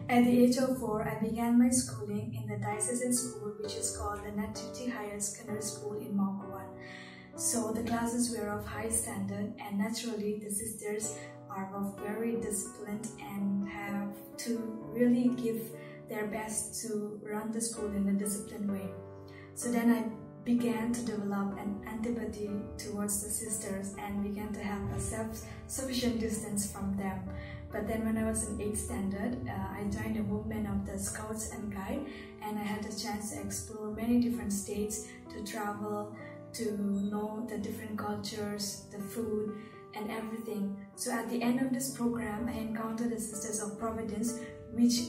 At the age of 4, I began my schooling in the diocesan school, which is called the Nativity Higher Secondary School in Maugawan. So the classes were of high standard, and naturally the sisters are very disciplined and have to really give their best to run the school in a disciplined way. So then I began to develop an antipathy towards the sisters and began to have a self-sufficient distance from them. But then when I was in 8th standard, I joined a movement of the Scouts and Guide, and I had a chance to explore many different states, to travel, to know the different cultures, the food, and everything. So at the end of this program, I encountered the Sisters of Providence, which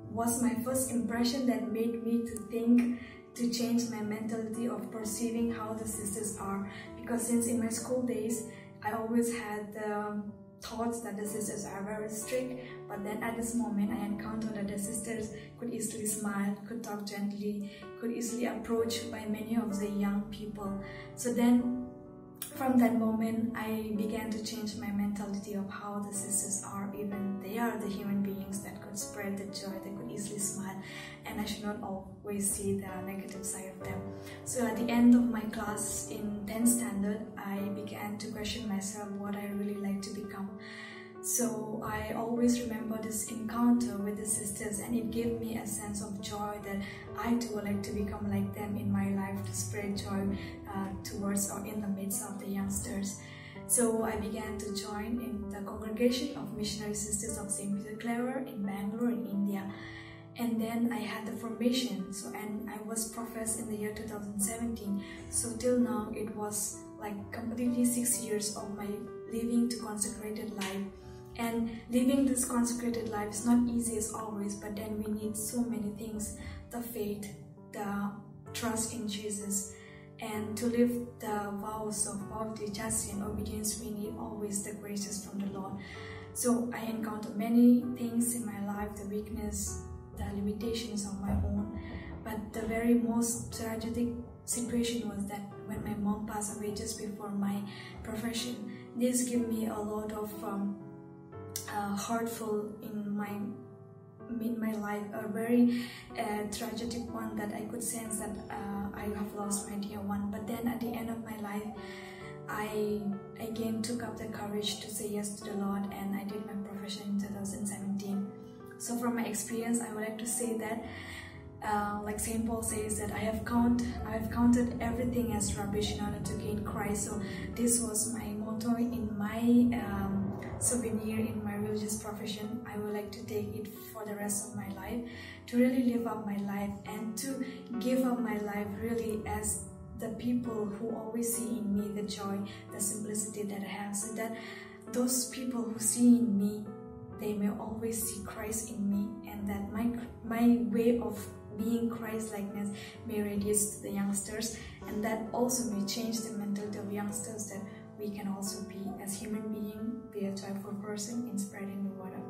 was my first impression that made me to think, to change my mentality of perceiving how the sisters are. Because since in my school days, I always had the thoughts that the sisters are very strict, but then at this moment I encountered that the sisters could easily smile, could talk gently, could easily approach by many of the young people. So then from that moment I began to change my mentality of how the sisters are. Even they are the human beings that could spread the joy, they could easily smile, and I should not always see the negative side of them. So at the end of my class in 10th standard, I began to question myself what I really like to become. So I always remember this encounter with the sisters, and it gave me a sense of joy that I too would like to become like them in my life, to spread joy towards or in the midst of the youngsters. So I began to join in the congregation of Missionary Sisters of St. Peter Claver in Bangalore in India. And then I had the formation, and I was professed in the year 2017. So till now it was like completely 6 years of my living to consecrated life. And living this consecrated life is not easy as always, but then we need so many things: the faith, the trust in Jesus, and to live the vows of poverty, chastity, and obedience, we need always the graces from the Lord. So I encountered many things in my life, the weakness, the limitations of my own, but the very most tragic situation was that when my mom passed away just before my profession. This gave me a lot of hurtful in my life, a very tragic one, that I could sense that I have lost my dear one. But then at the end of my life, I again took up the courage to say yes to the Lord, and I did my profession in 2017. So from my experience, I would like to say that like St. Paul says, that I have counted everything as rubbish in order to gain Christ. So this was my motto in my souvenir in my religious profession. I would like to take it for the rest of my life, to really live up my life and to give up my life really as the people who always see in me the joy, the simplicity that I have, so that those people who see in me, they may always see Christ in me, and that my way of being Christ-likeness may radiate to the youngsters, and that also may change the mentality of youngsters, that we can also be, as human beings, be a joyful person in spreading the word of